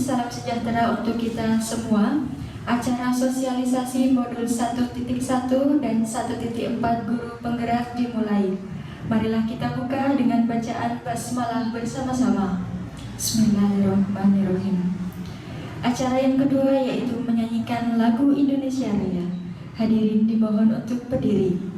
salam sejahtera untuk kita semua. Acara sosialisasi modul 1.1 dan 1.4 guru penggerak dimulai. Marilah kita buka dengan bacaan basmalah bersama-sama. Bismillahirrahmanirrahim. Acara yang kedua yaitu menyanyikan lagu Indonesia Raya. Hadirin dimohon untuk berdiri.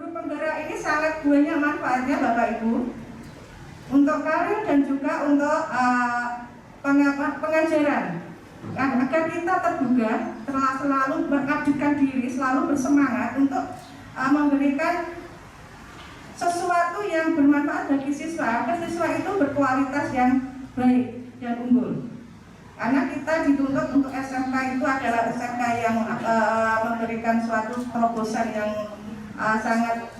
Penggerak ini sangat banyak manfaatnya Bapak Ibu untuk karir dan juga untuk pengajaran agar kita terbuka, selalu mengabdikan diri, selalu bersemangat untuk memberikan sesuatu yang bermanfaat bagi siswa agar siswa itu berkualitas yang baik dan unggul. Karena kita dituntut untuk SMK itu adalah SMK yang memberikan suatu terobosan yang sangat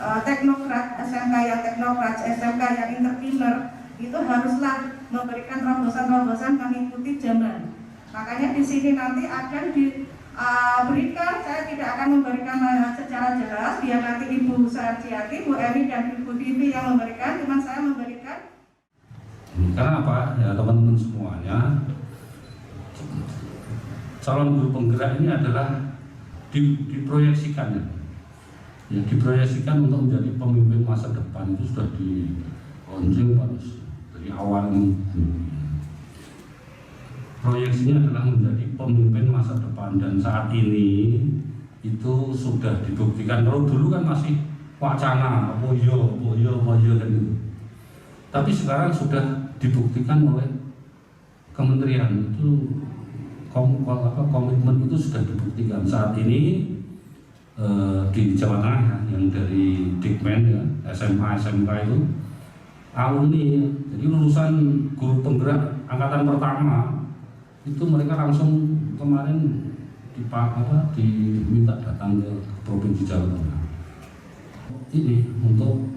teknokrat, SMK yang teknokrat, SMK yang entrepreneur itu haruslah memberikan terobosan-terobosan mengikuti zaman. Makanya di sini nanti akan diberikan, saya tidak akan memberikan secara jelas, biar nanti Ibu Sarjiati, Bu Emi dan Ibu Tivi yang memberikan, cuma saya memberikan. Karena apa? Ya teman-teman semuanya, calon guru penggerak ini adalah diproyeksikan ya, diproyeksikan untuk menjadi pemimpin masa depan. Itu sudah dilaunching dari awal ini. Proyeksinya adalah menjadi pemimpin masa depan, dan saat ini itu sudah dibuktikan. Kalau dulu kan masih wacana, poyo kan gitu. Tapi sekarang sudah dibuktikan oleh kementerian, itu komitmen itu sudah dibuktikan. Saat ini di Jawa Tengah yang dari Dikmen ya, SMA SMK itu alumni, jadi lulusan guru penggerak angkatan pertama itu mereka langsung kemarin diminta datang ke Provinsi Jawa Tengah ini untuk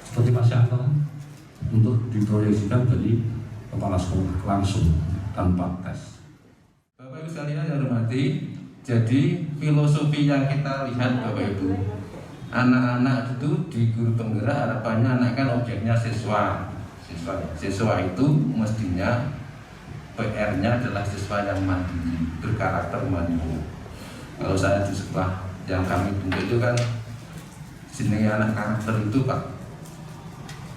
seperti Mas Yanto untuk diproyeksikan jadi kepala sekolah langsung tanpa tes. Bapak Ibu sekalian yang hormati, jadi filosofi yang kita lihat Bapak Ibu, anak-anak itu di guru penggerak harapannya anak kan objeknya siswa itu mestinya PR-nya adalah siswa yang mandiri, berkarakter mandiri. Kalau saya di sekolah yang kami bentuk itu kan sini anak karakter itu Pak,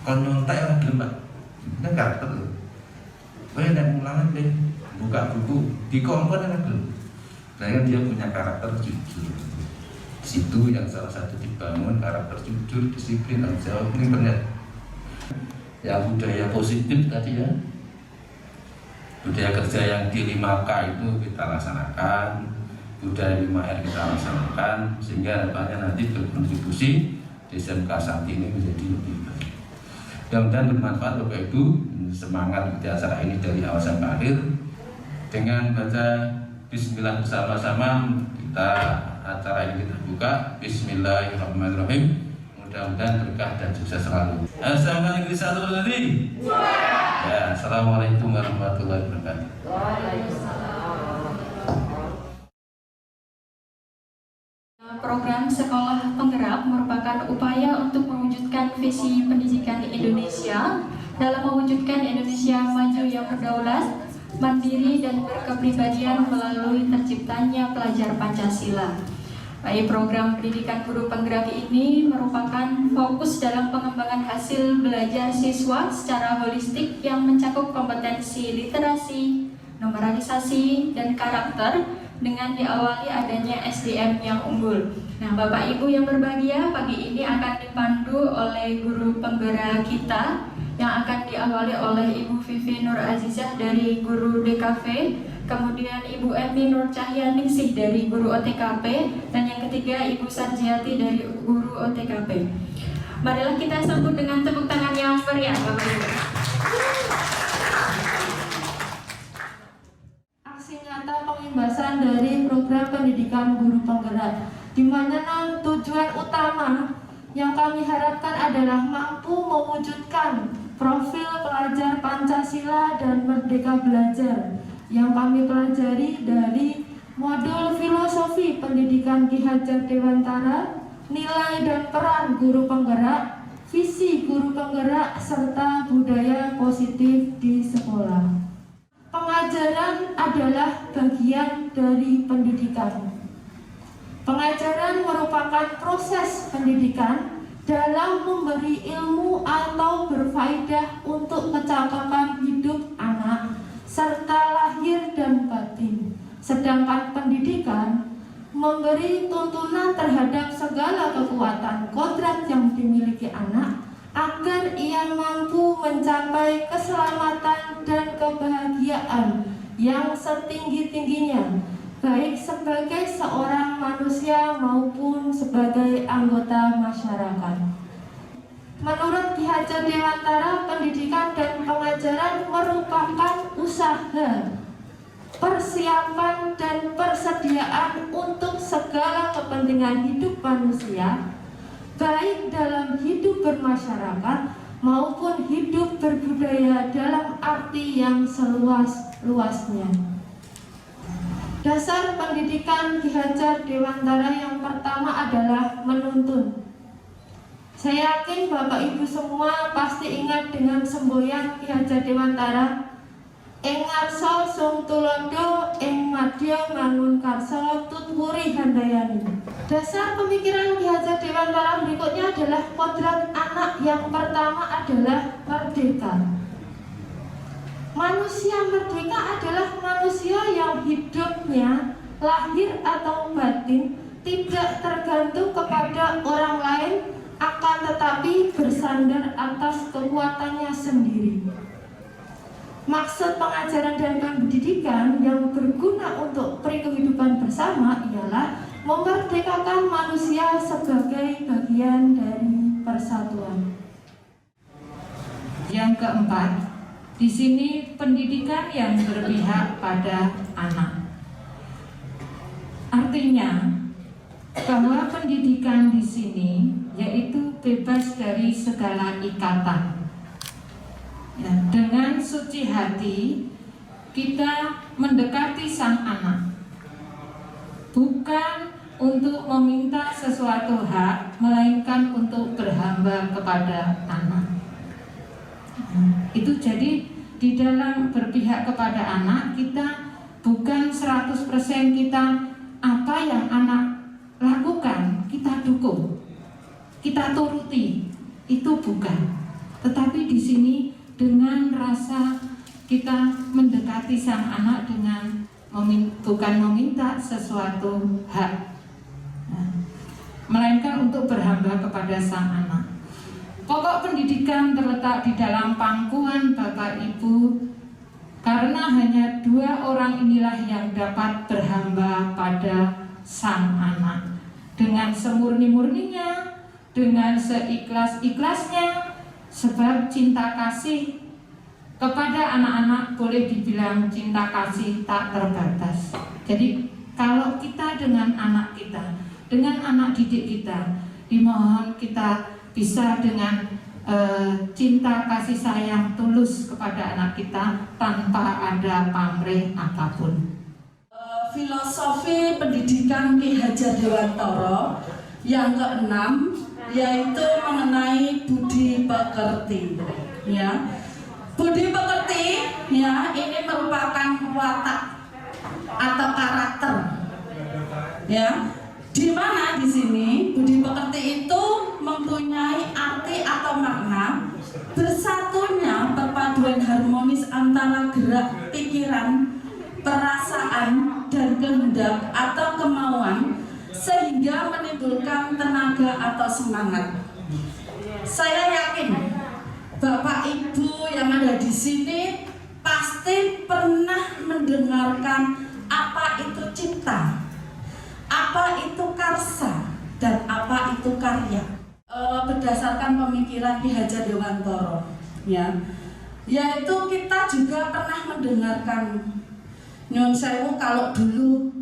kon nyontek lah belum Pak, ini karakter loh. Nek ulangan deh, buka buku di kompon kan belum. Nah, dia punya karakter jujur. Situ yang salah satu dibangun, karakter jujur, disiplin, tanggung jawab, ini benar. Ya budaya positif tadi ya, budaya kerja yang di 5K itu kita laksanakan, budaya 5R kita laksanakan, sehingga harapannya nanti berkontribusi di SMK saat ini menjadi lebih baik. Mudah-mudahan bermanfaat Bapak Ibu, semangat di acara ini dari awal sampai akhir. Dengan baca Bismillah bersama-sama, acara ini kita buka. Bismillahirrahmanirrahim. Mudah-mudahan berkah dan sukses selalu. Assalamualaikum. Ya, assalamualaikum warahmatullahi wabarakatuh. Program Sekolah Penggerak merupakan upaya untuk mewujudkan visi pendidikan Indonesia dalam mewujudkan Indonesia maju yang berdaulat, mandiri dan berkepribadian melalui terciptanya pelajar Pancasila. Baik, program pendidikan guru penggerak ini merupakan fokus dalam pengembangan hasil belajar siswa secara holistik yang mencakup kompetensi literasi, numeralisasi, dan karakter dengan diawali adanya SDM yang unggul. Nah, Bapak Ibu yang berbahagia, pagi ini akan dipandu oleh guru penggerak kita yang akan diawali oleh Ibu Vivi Nur Azizah dari guru DKV, kemudian Ibu Emi Nur Cahyaningsih dari guru OTKP, dan yang ketiga Ibu Sarjiati dari guru OTKP. Marilah kita sambut dengan tepuk tangan yang meriah, Bapak Ibu. Aksi nyata pengimbasan dari program pendidikan guru penggerak, di mana tujuan utama yang kami harapkan adalah mampu mewujudkan profil pelajar Pancasila dan Merdeka Belajar yang kami pelajari dari modul filosofi pendidikan Ki Hajar Dewantara, nilai dan peran guru penggerak, visi guru penggerak, serta budaya positif di sekolah. Pengajaran adalah bagian dari pendidikan. Pengajaran merupakan proses pendidikan dalam memberi ilmu atau berfaedah untuk kecakapan hidup anak serta lahir dan batin. Sedangkan pendidikan memberi tuntunan terhadap segala kekuatan kodrat yang dimiliki anak agar ia mampu mencapai keselamatan dan kebahagiaan yang setinggi-tingginya, baik sebagai seorang manusia maupun sebagai anggota masyarakat. Menurut Ki Hajar Dewantara, pendidikan dan pengajaran merupakan usaha, persiapan dan persediaan untuk segala kepentingan hidup manusia, baik dalam hidup bermasyarakat maupun hidup berbudaya dalam arti yang seluas-luasnya. Dasar pendidikan Ki Hajar Dewantara yang pertama adalah menuntun. Saya yakin Bapak Ibu semua pasti ingat dengan semboyan Ki Hajar Dewantara, ing ngarsa sung tulondo, ing madya mangun karsa tutwuri handayani. Dasar pemikiran Ki Hajar Dewantara berikutnya adalah kodrat anak yang pertama adalah merdeka. Manusia merdeka adalah manusia yang hidupnya, lahir atau batin, tidak tergantung kepada orang lain, akan tetapi bersandar atas kekuatannya sendiri. Maksud pengajaran dan pendidikan yang berguna untuk kehidupan bersama ialah memerdekakan manusia sebagai bagian dari persatuan. Yang keempat, di sini pendidikan yang berpihak pada anak. Artinya bahwa pendidikan di sini yaitu bebas dari segala ikatan. Ya, dengan suci hati kita mendekati sang anak, bukan untuk meminta sesuatu hak, melainkan untuk berhamba kepada anak. Itu jadi di dalam berpihak kepada anak kita bukan 100% kita apa yang anak lakukan kita dukung, kita turuti, itu bukan. Tetapi di sini dengan rasa kita mendekati sang anak dengan bukan meminta sesuatu hak, melainkan untuk berhamba kepada sang anak. Pokok pendidikan terletak di dalam pangkuan Bapak Ibu, karena hanya 2 orang inilah yang dapat berhamba pada sang anak dengan semurni-murninya, dengan seikhlas-ikhlasnya, sebab cinta kasih kepada anak-anak boleh dibilang cinta kasih tak terbatas. Jadi kalau kita dengan anak kita, dengan anak didik kita, dimohon kita bisa dengan cinta kasih sayang tulus kepada anak kita tanpa ada pamrih apapun. Filosofi pendidikan Ki Hajar Dewantara yang keenam yaitu mengenai budi pekerti. Ya, budi pekerti ya ini merupakan watak atau karakter. Ya, di mana di sini budi pekerti itu mempunyai arti atau makna bersatunya perpaduan harmonis antara gerak pikiran, perasaan, dan kehendak atau kemauan sehingga menimbulkan tenaga atau semangat. Saya yakin Bapak Ibu yang ada di sini pasti pernah mendengarkan apa itu cipta, apa itu karsa, dan apa itu karya. Berdasarkan pemikiran Ki Hajar Dewantara, ya, yaitu kita juga pernah mendengarkan Nyun Sewu kalau dulu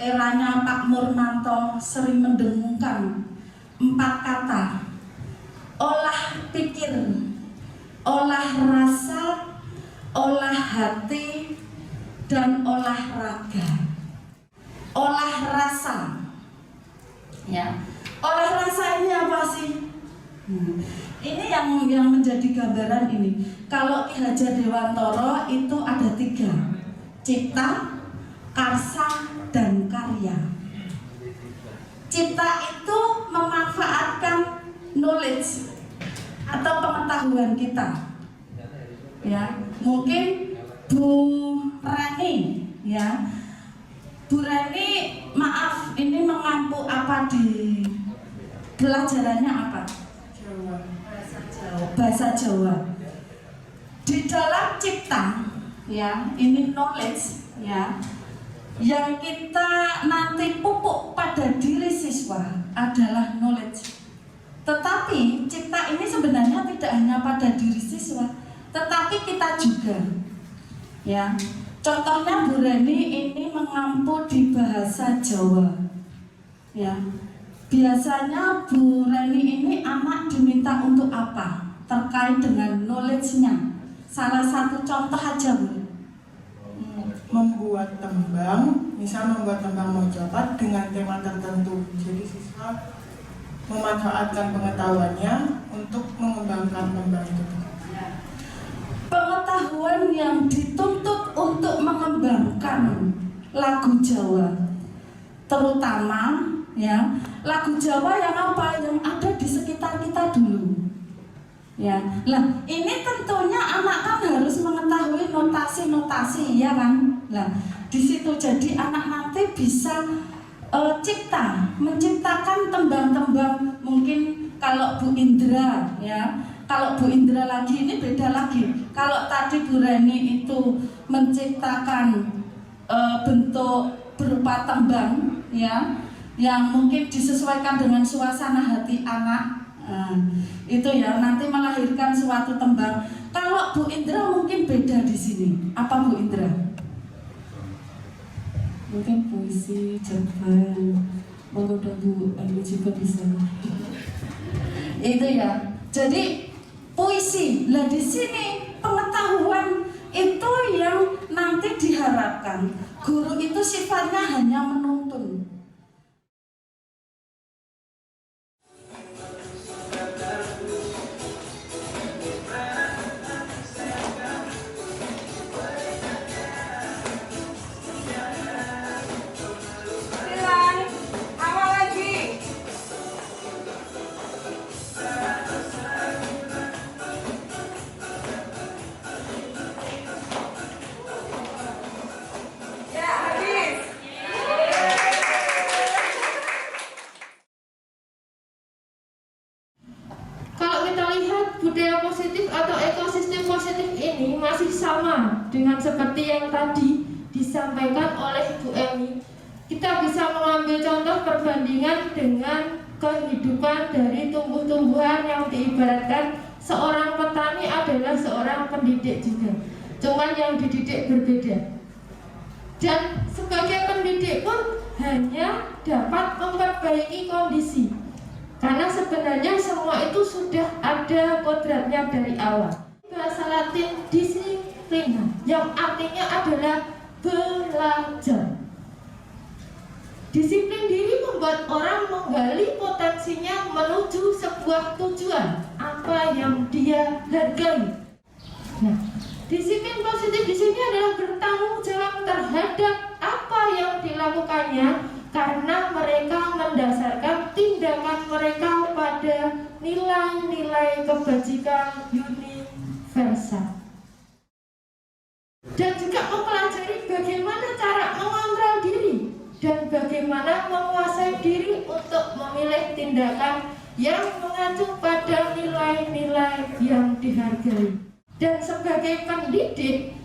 eranya Pak Murnanto sering mendengungkan 4 kata: olah pikir, olah rasa, olah hati, dan olah raga. Olah rasa, ya. Olah rasa ini apa sih? Ini yang menjadi gambaran ini. Kalau Ki Hajar Dewantara itu ada 3: cipta, karsa, dan karya. Cipta itu memanfaatkan knowledge atau pengetahuan kita. Ya, mungkin Bu Rani, ya. Bu Rani, maaf, ini mengampu apa di pelajarannya apa? Bahasa Jawa. Di dalam cipta, ya, ini knowledge, ya, yang kita nanti pupuk pada diri siswa adalah knowledge. Tetapi cipta ini sebenarnya tidak hanya pada diri siswa, tetapi kita juga, ya. Contohnya Bu Reni ini mengampu di bahasa Jawa, ya. Biasanya Bu Reni ini anak diminta untuk apa? Terkait dengan knowledge-nya. Salah satu contoh aja, Bu. Membuat tembang, misal membuat tembang mojopat dengan tema tertentu. Jadi siswa memanfaatkan pengetahuannya untuk mengembangkan tembang itu. Pengetahuan yang dituntut untuk mengembangkan lagu Jawa, terutama, ya, lagu Jawa yang apa? Yang ada di sekitar kita dulu. Ya, lah ini tentunya anak kan harus mengetahui notasi-notasi, ya kan? Nah, di situ jadi anak nanti bisa menciptakan tembang-tembang. Mungkin kalau Bu Indra, ya, kalau Bu Indra lagi ini beda lagi. Kalau tadi Bu Reni itu menciptakan bentuk berupa tembang, ya, yang mungkin disesuaikan dengan suasana hati anak. Itu ya nanti melahirkan suatu tembang. Kalau Bu Indra mungkin beda di sini. Apa Bu Indra? Mungkin puisi, cerpen, menggoda Bu Eni juga bisa. Itu ya. Jadi puisi. Lah di sini pengetahuan itu yang nanti diharapkan. Guru itu sifatnya hanya menuntun. Budaya positif atau ekosistem positif ini masih sama dengan seperti yang tadi disampaikan oleh Bu Eni. Kita bisa mengambil contoh perbandingan dengan kehidupan dari tumbuh-tumbuhan yang diibaratkan seorang petani adalah seorang pendidik juga. Cuman yang dididik berbeda. Dan sebagai pendidik pun hanya dapat memperbaiki kondisi. Karena sebenarnya semua itu sudah ada kodratnya dari awal. Bahasa Latin disiplina, yang artinya adalah belajar. Disiplin diri membuat orang menggali potensinya menuju sebuah tujuan, apa yang dia hargai. Nah, disiplin positif di sini adalah bertanggung jawab terhadap apa yang dilakukannya, karena mereka mendasarkan tindakan mereka pada nilai-nilai kebajikan universal. Dan juga mempelajari bagaimana cara mengontrol diri dan bagaimana menguasai diri untuk memilih tindakan yang mengacu pada nilai-nilai yang dihargai. Dan sebagai pendidik,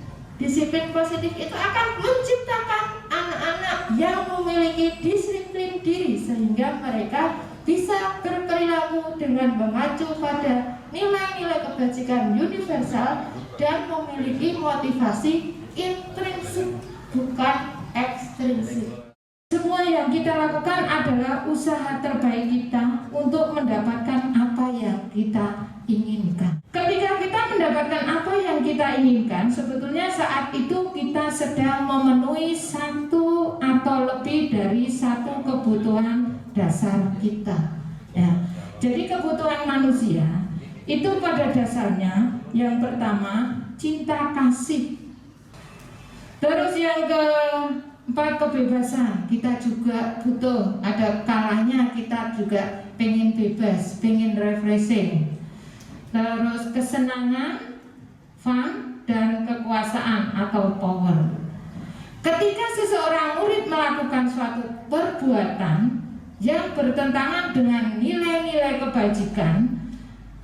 disiplin positif itu akan menciptakan anak-anak yang memiliki disiplin diri sehingga mereka bisa berperilaku dengan mengacu pada nilai-nilai kebajikan universal dan memiliki motivasi intrinsik bukan ekstrinsik. Semua yang kita lakukan adalah usaha terbaik kita untuk mendapatkan apa yang kita inginkan. Ketika kita mendapatkan apa yang kita inginkan, sebetulnya saat itu kita sedang memenuhi satu atau lebih dari satu kebutuhan dasar kita. Ya. Jadi kebutuhan manusia itu pada dasarnya yang pertama cinta kasih. Terus yang keempat kebebasan, kita juga butuh, ada kalanya kita juga pengen bebas, pengen refreshing. Terus kesenangan, fun, dan kekuasaan atau power. Ketika seseorang murid melakukan suatu perbuatan yang bertentangan dengan nilai-nilai kebajikan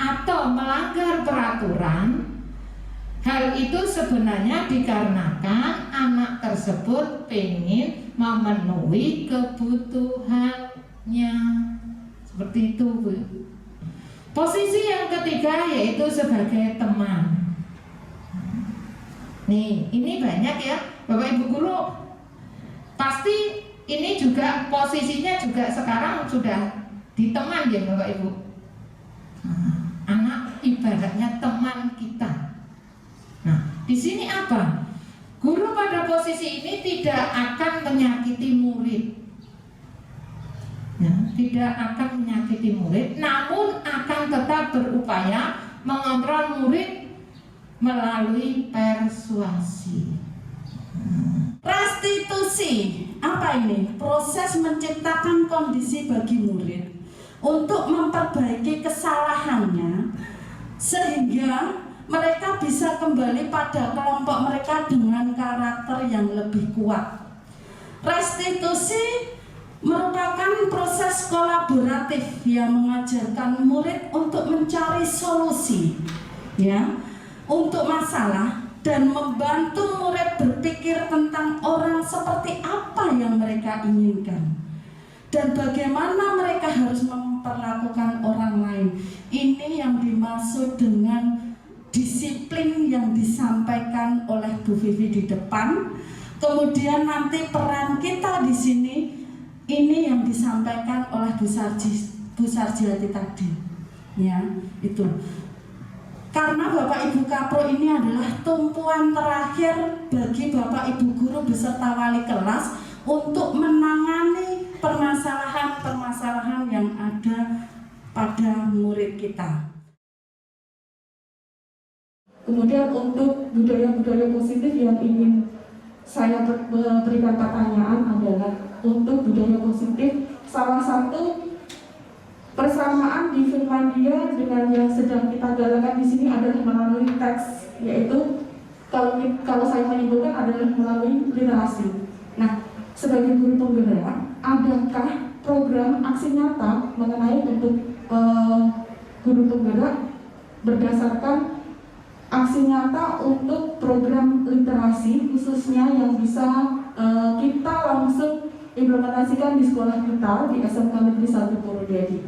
atau melanggar peraturan, hal itu sebenarnya dikarenakan anak tersebut ingin memenuhi kebutuhannya. Seperti itu, Bu. Posisi yang ketiga yaitu sebagai teman. Nih, ini banyak ya, Bapak Ibu guru. Pasti ini juga posisinya juga sekarang sudah di teman ya, Bapak Ibu. Anak ibaratnya teman kita. Nah, di sini apa? Guru pada posisi ini tidak akan menyakiti murid. Ya, tidak akan menyakiti murid, namun akan tetap berupaya mengontrol murid melalui persuasi. Restitusi, apa ini? Proses menciptakan kondisi bagi murid untuk memperbaiki kesalahannya sehingga mereka bisa kembali pada kelompok mereka dengan karakter yang lebih kuat. Restitusi merupakan proses kolaboratif yang mengajarkan murid untuk mencari solusi, ya, untuk masalah dan membantu murid berpikir tentang orang seperti apa yang mereka inginkan dan bagaimana mereka harus memperlakukan orang lain. Ini yang dimaksud dengan disiplin yang disampaikan oleh Bu Vivi di depan. Kemudian nanti peran kita di sini ini yang disampaikan oleh Bu Sarjiati tadi. Ya, itu. Karena Bapak Ibu Kapro ini adalah tumpuan terakhir bagi Bapak Ibu guru beserta wali kelas untuk menangani permasalahan-permasalahan yang ada pada murid kita. Kemudian untuk budaya-budaya positif yang ingin saya berikan pertanyaan adalah untuk budaya positif, salah satu persamaan di Finlandia dengan yang sedang kita galakan di sini adalah melalui teks, yaitu kalau saya menyimpulkan adalah melalui literasi. Nah, sebagai guru penggerak, adakah program aksi nyata mengenai untuk guru penggerak berdasarkan aksi nyata untuk program literasi khususnya yang bisa kita langsung implementasikan di sekolah kita di SMK Negeri 1 Purwodadi.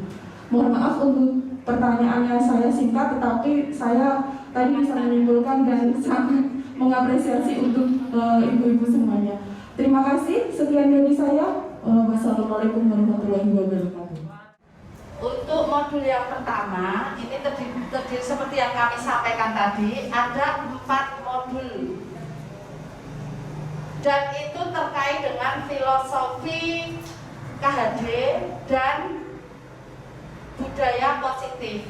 Mohon maaf untuk pertanyaannya saya singkat, tetapi saya tadi bisa menyimpulkan dan sangat mengapresiasi untuk ibu-ibu semuanya. Terima kasih, sekian dari saya. Wassalamualaikum warahmatullahi wabarakatuh. Untuk modul yang pertama, ini terdiri seperti yang kami sampaikan tadi, ada 4 modul. Dan itu terkait dengan filosofi KHD dan budaya positif.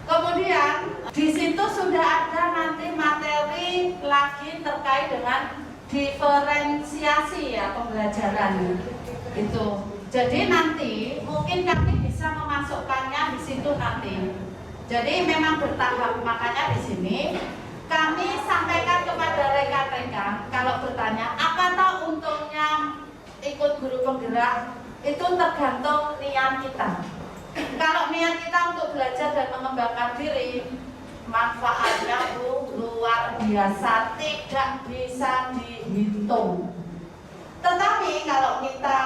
Kemudian di situ sudah ada nanti materi lagi terkait dengan diferensiasi ya pembelajaran itu. Jadi nanti mungkin kami bisa memasukkannya di situ nanti. Jadi memang bertahap, makanya di sini kami sampaikan kepada rekan-rekan kalau bertanya apa tahu untungnya ikut guru penggerak, itu tergantung niat kita. Kalau niat kita untuk belajar dan mengembangkan diri, manfaatnya Bu luar biasa, tidak bisa dihitung. Tetapi kalau kita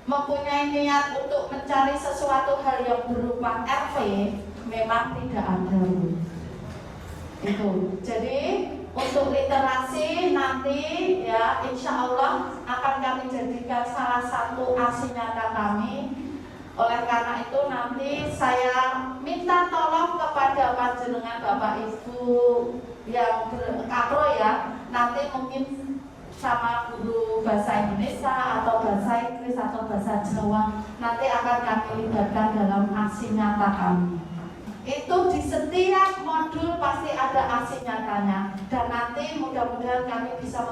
mempunyai niat untuk mencari sesuatu hal yang berupa RV, memang tidak ada. Itu. Jadi untuk literasi nanti ya insya Allah akan kami jadikan salah satu aksi nyata kami. Oleh karena itu nanti saya minta tolong kepada panjenengan Bapak Ibu yang berkapro ya, nanti mungkin sama guru bahasa Indonesia atau bahasa Inggris atau bahasa Jawa nanti akan kami libatkan dalam aksi nyata kami. Itu di setiap modul pasti ada aksi nyatanya, dan nanti mudah-mudahan kami bisa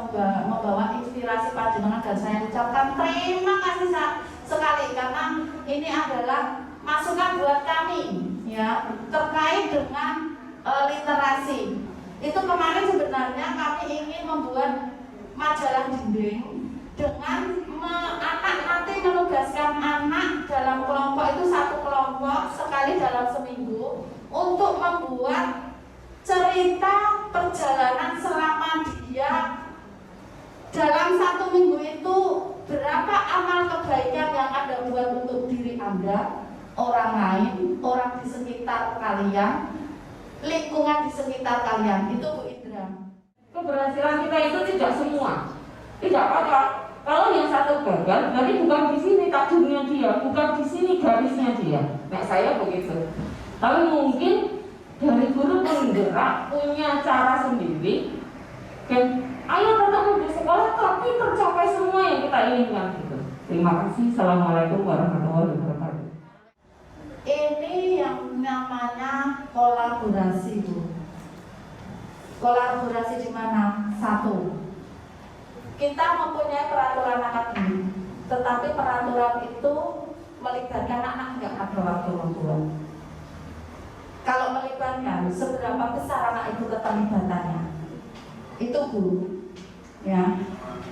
membawa inspirasi panjenengan, dan saya ucapkan terima kasih sekali karena ini adalah masukan buat kami ya terkait dengan literasi. Itu kemarin sebenarnya kami ingin membuat majalah dinding dengan anak nanti menugaskan anak dalam kelompok itu satu kelompok sekali dalam seminggu untuk membuat cerita perjalanan selama dia dalam satu minggu itu berapa amal kebaikan yang Anda buat untuk diri Anda, orang lain, orang di sekitar kalian, lingkungan di sekitar kalian. Itu Bu Indra. Keberhasilan kita itu tidak semua, tidak apa-apa. Kalau yang satu gagal, berarti bukan di sini takdirnya dia, bukan di sini garisnya dia. Nah saya begitu. Tapi mungkin dari guru penggerak punya cara sendiri, dan ayo tetap di sekolah tapi tercapai semua yang kita inginkan gitu. Terima kasih. Assalamualaikum warahmatullahi wabarakatuh. Ini yang namanya kolaborasi, Bu. Kolaborasi di mana? Satu, kita mempunyai peraturan akademik, tetapi peraturan itu melibatkan anak nggak ada waktu membuat. Kalau melibatkan, seberapa besar anak itu keterlibatannya? Itu Bu. Ya,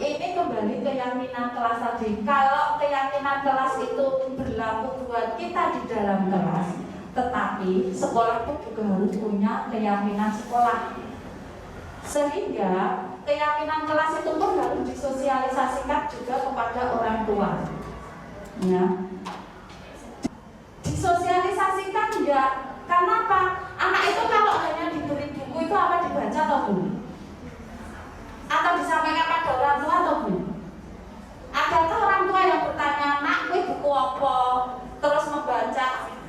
ini kembali keyakinan kelas tadi. Kalau keyakinan kelas itu berlaku buat kita di dalam kelas, tetapi sekolah pun juga harus punya keyakinan sekolah. Sehingga keyakinan kelas itu pun harus disosialisasikan juga kepada orang tua. Ya. Disosialisasikan ya, karena apa? Anak itu kalau hanya diberi buku itu apa dibaca atau Bu? Atau disampaikan pada orang tua atau Bu? Adakah orang tua yang bertanya, "Nak, ini buku apa?" Terus membaca,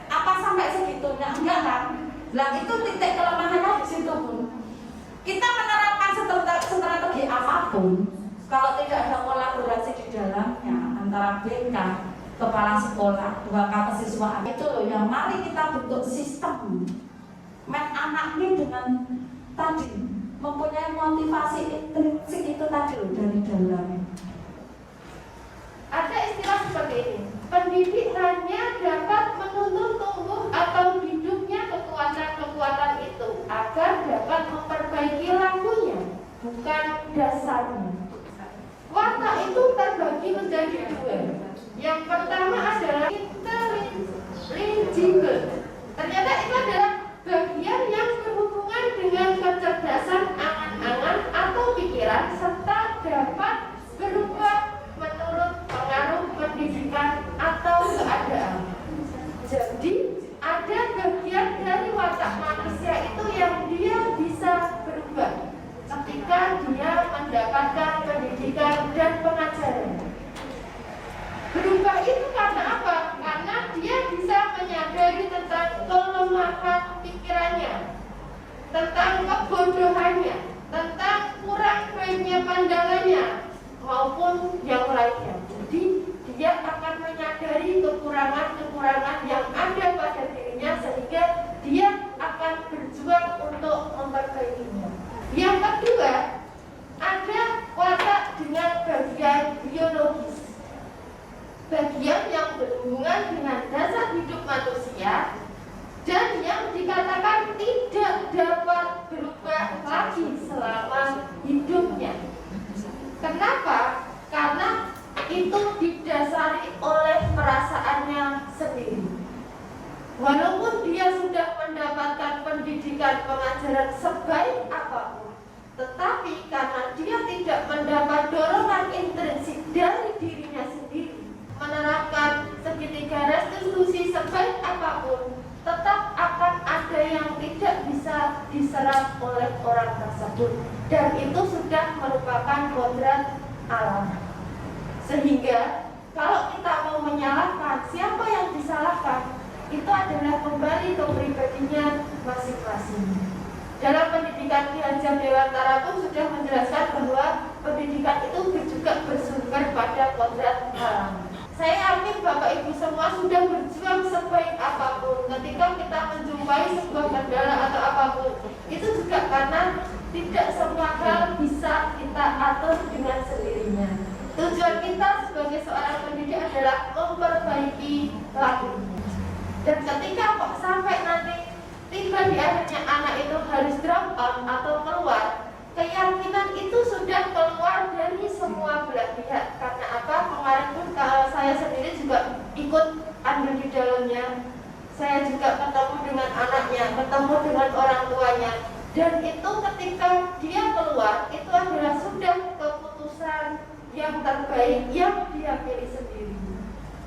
apa sampai segitunya? Enggak kan? Nah itu titik kelemahannya di situ Bu. Kita menerapkan strategi apapun, kalau tidak ada kolaborasi di dalamnya antara BK, kepala sekolah, dua kesiswaan itu loh yang mari kita bentuk sistem. Anak ini dengan tadi mempunyai motivasi intrinsik itu tadi loh dari dalam. Ada istilah seperti ini, pendidik hanya dapat menuntun tumbuh atau hidupnya kekuatan-kekuatan itu agar dapat memperbaiki lakunya, bukan dasarnya. Watak itu terbagi menjadi dua. Yang pertama adalah intelligible. Ternyata itu adalah bagian yang berhubungan dengan kecerdasan angan-angan atau pikiran serta dapat berubah menurut pengaruh pendidikan atau keadaan. Jadi ada bagian dari watak manusia itu yang dia bisa berubah ketika dia mendapatkan pendidikan dan pengajaran. Berubah itu karena apa? Walaupun dia sudah mendapatkan pendidikan pengajaran sebaik apapun, tetapi karena dia tidak mendapat dorongan intrinsik dari dirinya sendiri, menerapkan segitiga restitusi sebaik apapun, tetap akan ada yang tidak bisa diserap oleh orang tersebut, dan itu sudah merupakan kodrat alam. Sehingga kalau kita mau menyalahkan, siapa yang disalahkan? Itu adalah kembali ke pribadinya masing-masing. Dalam pendidikan Ki Hajar Dewantara pun sudah menjelaskan bahwa pendidikan itu juga bersumber pada kodrat alam. Saya yakin Bapak Ibu semua sudah berjuang sebaik apapun. Ketika kita menjumpai sebuah kendala atau apapun, itu juga karena tidak semua hal bisa kita atur dengan sendirinya. Tujuan kita sebagai seorang pendidik adalah memperbaiki laku. Dan ketika kok sampai nanti tiba di akhirnya anak itu harus drop out atau keluar, keyakinan itu sudah keluar dari semua belah pihak. Karena apa? Kemarin pun kalau saya sendiri juga ikut ambil di dalamnya. Saya juga ketemu dengan anaknya, ketemu dengan orang tuanya. Dan itu ketika dia keluar, itu adalah sudah keputusan yang terbaik yang dia pilih sendiri.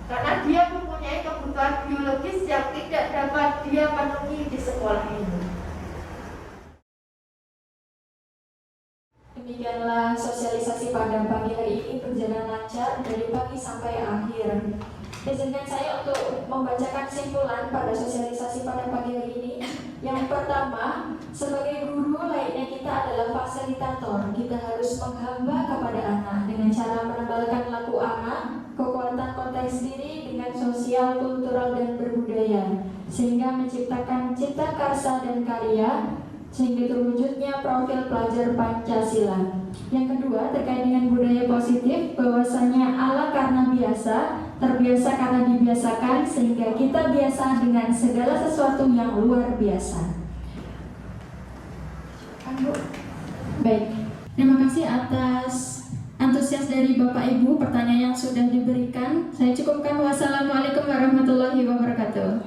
Karena dia mempunyai kebutuhan biologis yang tidak dapat dia penuhi di sekolah ini. Demikianlah sosialisasi pada pagi hari ini berjalan lancar dari pagi sampai akhir. Izinkan saya untuk membacakan kesimpulan pada sosialisasi pada pagi hari ini. Yang pertama, sebagai guru layaknya kita adalah fasilitator. Kita harus menghamba kepada anak dengan cara menebalkan laku anak, kekuatan konteks diri dengan sosial, kultural, dan berbudaya, sehingga menciptakan cipta karsa dan karya, sehingga terwujudnya profil pelajar Pancasila. Yang kedua, terkait dengan budaya positif, bahwasanya Allah karena biasa, terbiasa karena dibiasakan, sehingga kita biasa dengan segala sesuatu yang luar biasa. Baik, terima kasih atas antusias dari Bapak Ibu, pertanyaan yang sudah diberikan. Saya cukupkan. Wassalamualaikum warahmatullahi wabarakatuh.